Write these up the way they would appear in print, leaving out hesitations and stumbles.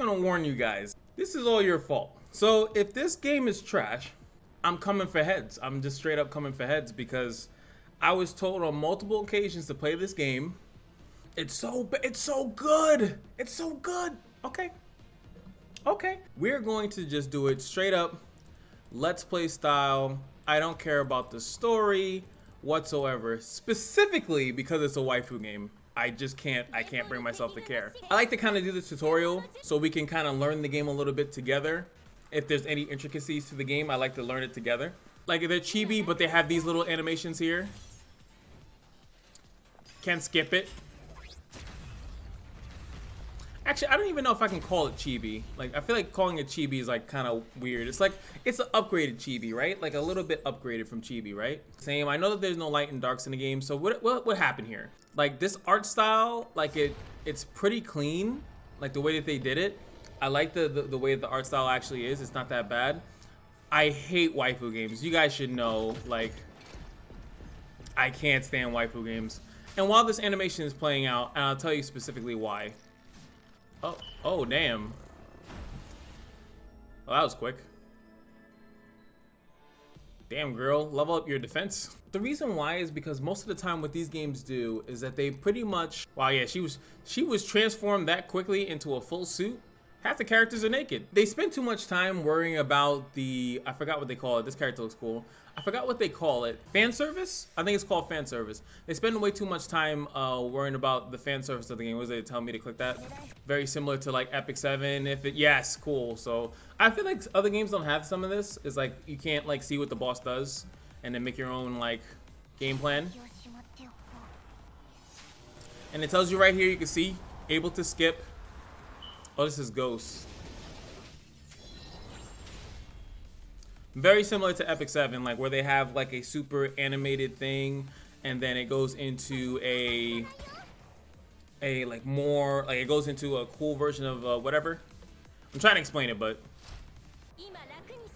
gonna warn you guys. This is all your fault. So if this game is trash, I'm coming for heads. I'm just straight up coming for heads because I was told on multiple occasions to play this game. It's so good. It's so good. Okay. Okay. We're going to just do it straight up. Let's play style. I don't care about the story whatsoever. Specifically because it's a waifu game. I can't bring myself to care. I like to kind of do the tutorial so we can kind of learn the game a little bit together. If there's any intricacies to the game, I like to learn it together. Like if they're chibi, but they have these little animations here. Can't skip it. Actually, I don't even know if I can call it chibi. Like, I feel like calling it chibi is like kind of weird. It's like, it's an upgraded chibi, right? Like a little bit upgraded from chibi, right? Same, I know that there's no light and darks in the game. So what happened here? Like this art style, like it's pretty clean. Like the way that they did it. I like the way that the art style actually is. It's not that bad. I hate waifu games. You guys should know, like, I can't stand waifu games. And while this animation is playing out, and I'll tell you specifically why. Oh, damn. Well, that was quick. Damn, girl, level up your defense. The reason why is because most of the time what these games do is that they pretty much, wow, yeah, she was transformed that quickly into a full suit. Half the characters are naked. They spend too much time worrying about the, I forgot what they call it. This character looks cool. I forgot what they call it. Fan service? I think it's called fan service. They spend way too much time worrying about the fan service of the game. What was they tell me to click that? Very similar to like Epic 7. Yes, cool. So I feel like other games don't have some of this. It's like you can't like see what the boss does and then make your own like game plan. And it tells you right here, you can see, able to skip. Oh, this is Ghost. Very similar to Epic 7, like where they have like a super animated thing, and then it goes into a like more, like it goes into a cool version of whatever. I'm trying to explain it, but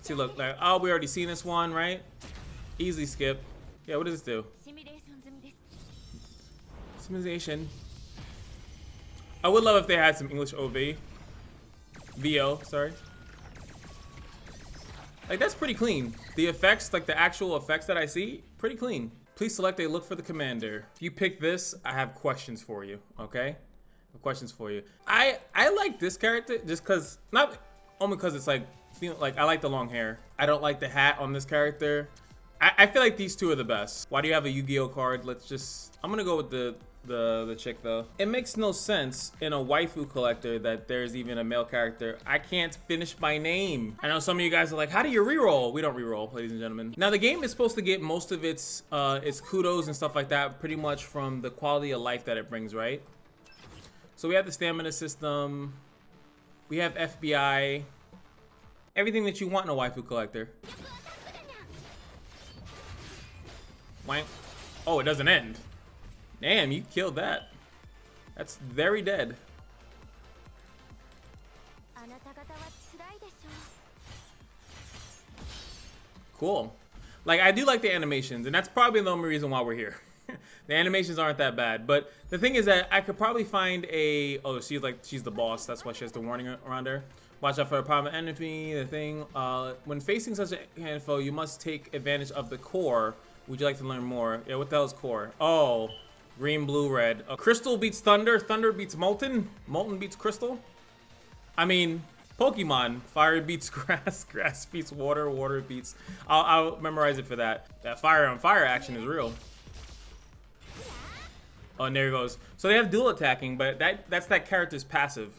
see, look, like, oh, we already seen this one, right? Easily skip. Yeah, what does this do? Simulation. I would love if they had some English VO, sorry. Like, that's pretty clean. The effects, like the actual effects that I see, pretty clean. Please select a look for the commander. If you pick this, I have questions for you, okay? I have questions for you. I like this character just because, not only because it's like I like the long hair. I don't like the hat on this character. I feel like these two are the best. Why do you have a Yu-Gi-Oh card? I'm gonna go with the chick though. It makes no sense in a waifu collector that there's even a male character. I can't finish my name. I know some of you guys are like, how do you reroll? We don't reroll, ladies and gentlemen. Now the game is supposed to get most of its kudos and stuff like that pretty much from the quality of life that it brings, right? So we have the stamina system. We have FBI. Everything that you want in a waifu collector. Wank. Oh, it doesn't end. Damn, you killed that. That's very dead. Cool. Like, I do like the animations, and that's probably the only reason why we're here. The animations aren't that bad, but the thing is that I could probably find a... Oh, she's the boss. That's why she has the warning around her. Watch out for a problem enemy, the thing. When facing such a handful, you must take advantage of the core. Would you like to learn more? Yeah, what the hell is core? Oh, green, blue, red. Crystal beats thunder, thunder beats molten, molten beats crystal. I mean, Pokemon, fire beats grass, grass beats water, water beats... I'll memorize it for that. That fire on fire action is real. Oh, and there he goes. So they have dual attacking, but that's that character's passive.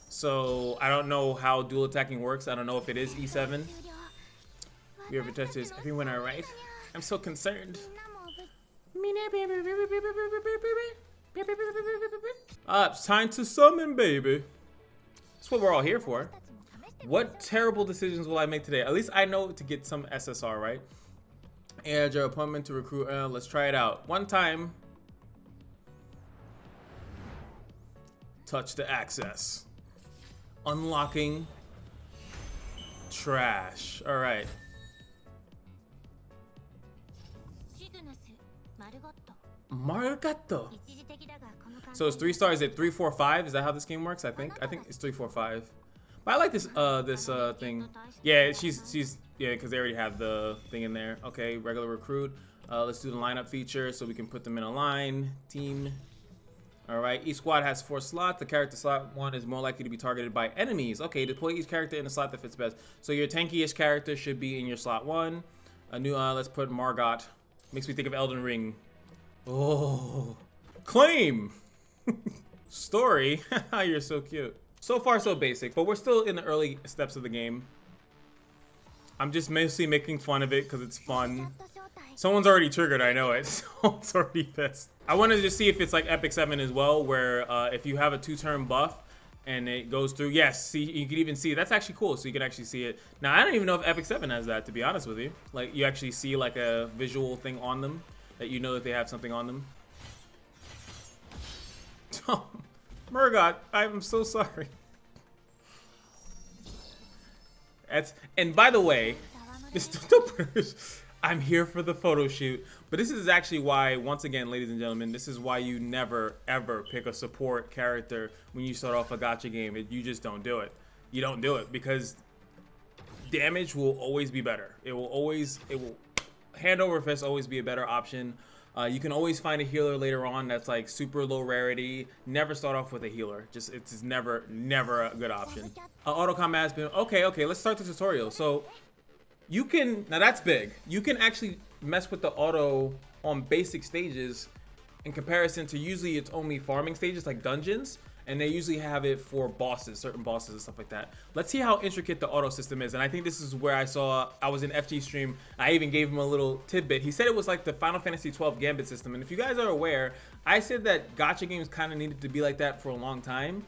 So I don't know how dual attacking works. I don't know if it is E7. You ever touch this? Everyone all right? I'm so concerned. It's time to summon, baby. That's what we're all here for. What terrible decisions will I make today? At least I know to get some SSR, right? And your appointment to recruit. Let's try it out. One time. Touch the access. Unlocking. Trash. All right. Margato. So it's 3 stars at 3, 4, 5. Is that how this game works? I think it's 3, 4, 5. But I like this thing. Yeah, she's yeah, because they already have the thing in there. Okay, regular recruit. Let's do the lineup feature so we can put them in a line. Team. All right, each squad has 4 slots. The character slot 1 is more likely to be targeted by enemies. Okay, deploy each character in the slot that fits best. So your tankiest character should be in your slot 1. A new, let's put Margot. Makes me think of Elden Ring. Oh, claim. Story. You're so cute. So far, so basic, but we're still in the early steps of the game. I'm just mostly making fun of it because it's fun. Someone's already triggered, I know it. Someone's already pissed. I wanted to just see if it's like Epic 7 as well, where if you have a 2-turn buff and it goes through, yes, see, you can even see, that's actually cool, so you can actually see it. Now, I don't even know if Epic 7 has that, to be honest with you. Like, you actually see like a visual thing on them, that you know that they have something on them. Oh, Murgot, I'm so sorry. And by the way, I'm here for the photo shoot, but this is actually why, once again, ladies and gentlemen, this is why you never ever pick a support character when you start off a gacha game. You just don't do it. You don't do it because damage will always be better. It will hand over fist always be a better option. You can always find a healer later on that's like super low rarity. Never start off with a healer. It's never a good option. Auto combat has been okay. Let's start the tutorial. So you can, now that's big. You can actually mess with the auto on basic stages in comparison to usually it's only farming stages like dungeons. And they usually have it for bosses, certain bosses and stuff like that. Let's see how intricate the auto system is. And I think this is where I was in FG stream. I even gave him a little tidbit. He said it was like the Final Fantasy 12 gambit system. And if you guys are aware, I said that gacha games kind of needed to be like that for a long time.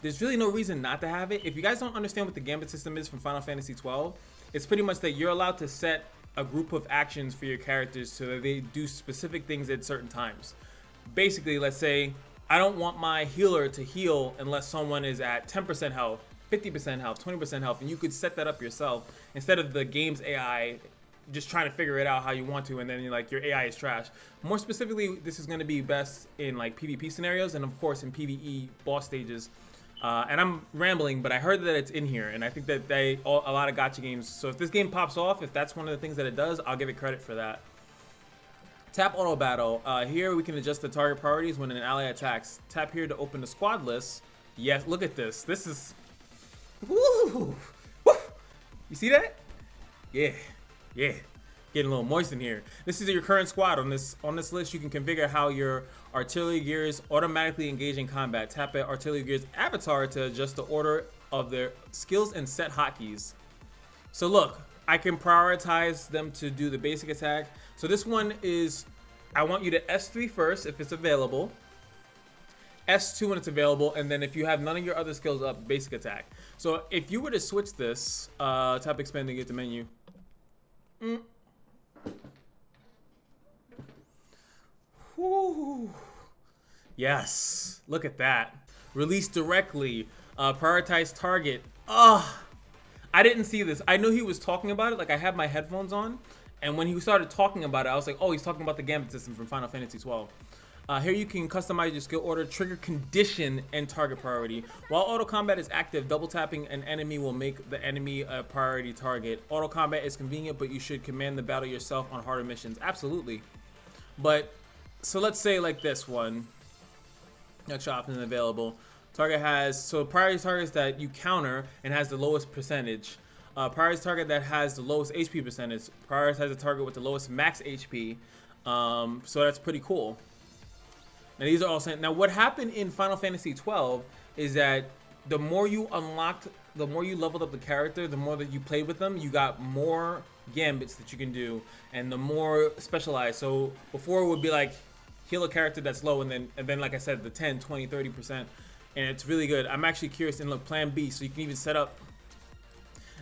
There's really no reason not to have it. If you guys don't understand what the gambit system is from Final Fantasy 12, it's pretty much that you're allowed to set a group of actions for your characters so that they do specific things at certain times. Basically, let's say, I don't want my healer to heal unless someone is at 10% health, 50% health, 20% health, and you could set that up yourself instead of the game's AI just trying to figure it out how you want to, and then you're like, your AI is trash. More specifically, this is going to be best in like PvP scenarios and of course in PvE boss stages. And I'm rambling, but I heard that it's in here, and I think that a lot of gacha games, so if this game pops off, if that's one of the things that it does, I'll give it credit for that. Tap auto battle. Here we can adjust the target priorities when an ally attacks. Tap here to open the squad list. Yes, look at this. This is, woo, woo. You see that? Yeah. Getting a little moist in here. This is your current squad. On this list, you can configure how your artillery gears automatically engage in combat. Tap at artillery gears avatar to adjust the order of their skills and set hotkeys. So look, I can prioritize them to do the basic attack. So this one is, I want you to S3 first if it's available, S2 when it's available, and then if you have none of your other skills up, basic attack. So if you were to switch this, tap expand to get the menu. Whew. Yes, look at that. Release directly, prioritize target. I didn't see this. I knew he was talking about it, like I had my headphones on. And when he started talking about it, I was like, oh, he's talking about the gambit system from Final Fantasy 12. Here you can customize your skill order, trigger condition, and target priority. While auto combat is active, double tapping an enemy will make the enemy a priority target. Auto combat is convenient, but you should command the battle yourself on harder missions. Absolutely. But, so let's say like this one. Next option available. Target has, so priority targets that you counter and has the lowest percentage. Prioritize target that has the lowest HP percentage. Prioritize the target with the lowest max HP. So that's pretty cool. Now these are all sent. Now what happened in Final Fantasy 12 is that the more you unlocked, the more you leveled up the character, the more that you played with them, you got more gambits that you can do, and the more specialized. So before it would be like heal a character that's low, and then like I said, the 10, 20, 30%, and it's really good. I'm actually curious. And look, Plan B, so you can even set up.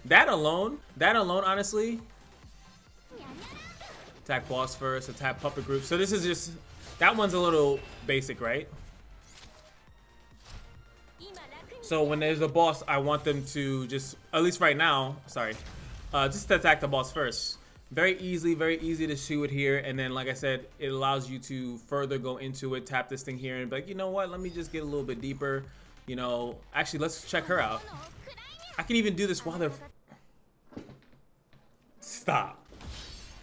That alone, honestly, attack boss first, attack puppet group. So this is just, that one's a little basic, right? So when there's a boss, I want them to just, at least right now, just attack the boss first. Very easy to shoot it here. And then, like I said, it allows you to further go into it, tap this thing here and be like, you know what, let me just get a little bit deeper. You know, actually, let's check her out. I can even do this while they're... Stop.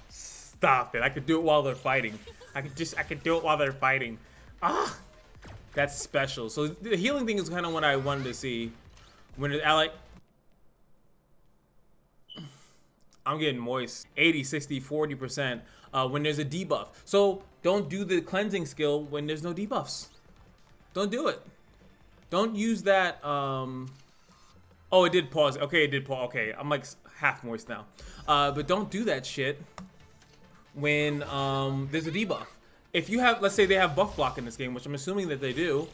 Stop it. I could do it while they're fighting. I could do it while they're fighting. Ah! That's special. So the healing thing is kind of what I wanted to see. When I like... I'm getting moist. 80, 60, 40% when there's a debuff. So don't do the cleansing skill when there's no debuffs. Don't do it. Don't use that. Oh, it did pause. Okay, it did pause. Okay, I'm like half moist now. But don't do that shit when there's a debuff. If you have, let's say they have buff block in this game, which I'm assuming that they do,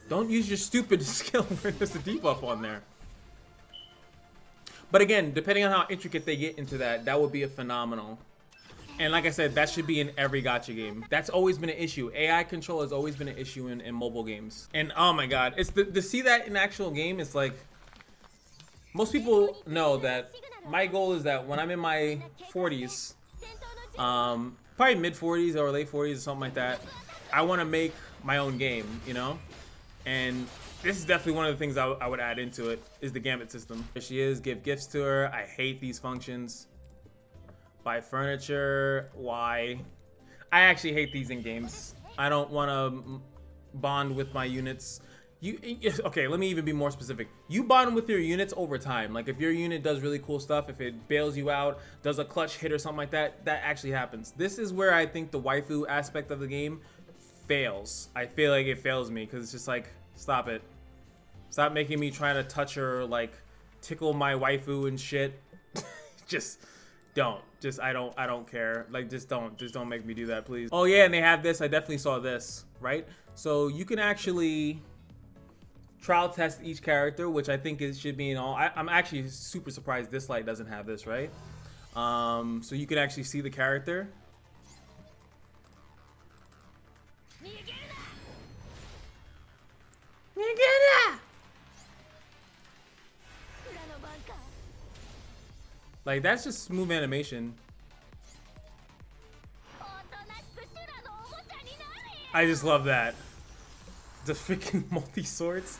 don't use your stupid skill when there's a debuff on there. But again, depending on how intricate they get into that, that would be a phenomenal. And like I said, that should be in every gacha game. That's always been an issue. AI control has always been an issue in mobile games. And oh my god, it's to see that in actual game, it's like, most people know that my goal is that when I'm in my 40s, probably mid 40s or late 40s or something like that, I want to make my own game, you know? And this is definitely one of the things I would add into it, is the gambit system. There she is, give gifts to her. I hate these functions. Buy furniture, why? I actually hate these in games. I don't want to bond with my units. Okay, let me even be more specific. You bond with your units over time. Like if your unit does really cool stuff, if it bails you out, does a clutch hit or something like that, that actually happens. This is where I think the waifu aspect of the game fails. I feel like it fails me because it's just like, stop it. Stop making me try to touch her, like tickle my waifu and shit. Just don't. I don't care. Like just don't make me do that, please. Oh yeah, and they have this. I definitely saw this, right? So you can actually trial test each character, which I think it should be in all. I'm actually super surprised this light doesn't have this, right? So you can actually see the character. Like that's just smooth animation. I just love that. The freaking multi-swords.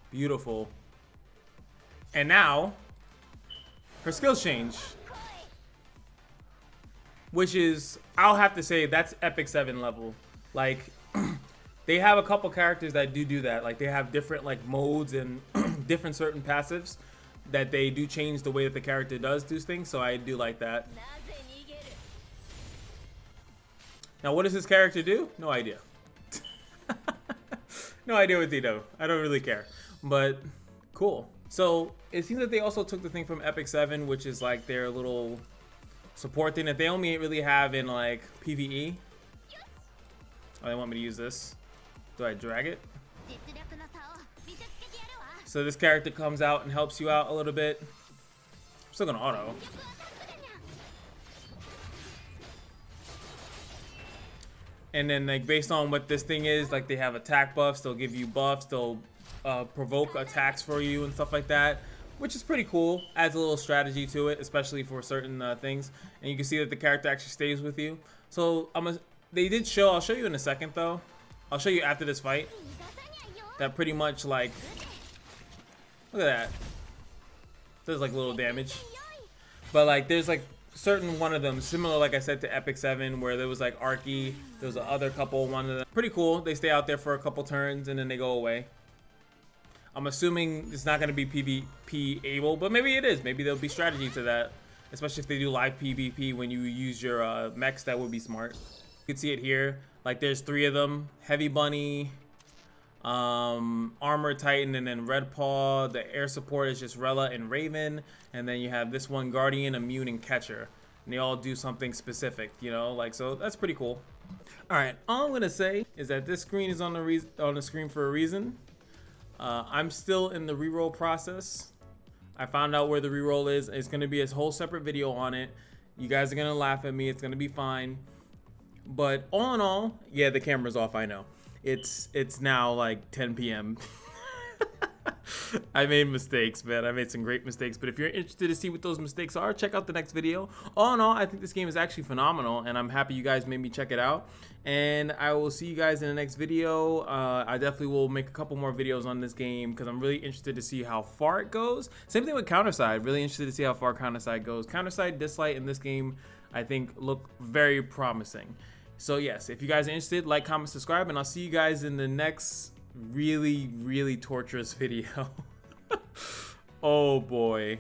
Beautiful. And now, her skills change. Which is, I'll have to say, that's Epic 7 level. Like, they have a couple characters that do that. Like, they have different, like, modes and different certain passives that they do change the way that the character does things. So I do like that. Now, what does this character do? No idea. No idea what they do. I don't really care. But cool. So it seems that they also took the thing from Epic 7, which is like their little support thing that they only really have in like PvE. Oh, they want me to use this. Do I drag it? So this character comes out and helps you out a little bit. I'm still gonna auto. And then like based on what this thing is, like they have attack buffs, they'll give you buffs, they'll provoke attacks for you and stuff like that, which is pretty cool. Adds a little strategy to it, especially for certain things. And you can see that the character actually stays with you. So they did show, I'll show you in a second though. I'll show you after this fight. That pretty much like, look at that. There's like little damage. But like there's like certain one of them, similar like I said to Epic 7, where there was like Arky, there was the other couple, one of them. Pretty cool. They stay out there for a couple turns and then they go away. I'm assuming it's not going to be PvP able, but maybe it is. Maybe there'll be strategy to that, especially if they do live PvP when you use your mechs. That would be smart. You can see it here. Like there's 3 of them: Heavy Bunny, Armor Titan, and then Red Paw. The air support is just Rella and Raven, and then you have this one Guardian, Immune, and Catcher, and they all do something specific, you know, like, so that's pretty cool. All right, all I'm gonna say is that this screen is on the screen for a reason. I'm still in the reroll process. I found out where the reroll is. It's gonna be a whole separate video on it. You guys are gonna laugh at me. It's gonna be fine. But all in all, yeah, the camera's off. I know. It's now like 10 p.m. I made mistakes, man. I made some great mistakes. But if you're interested to see what those mistakes are, check out the next video. All in all, I think this game is actually phenomenal, and I'm happy you guys made me check it out. And I will see you guys in the next video. I definitely will make a couple more videos on this game because I'm really interested to see how far it goes. Same thing with Counterside. Really interested to see how far Counterside goes. Counterside, Dislight in this game, I think, look very promising. So yes, if you guys are interested, like, comment, subscribe, and I'll see you guys in the next really torturous video. Oh boy.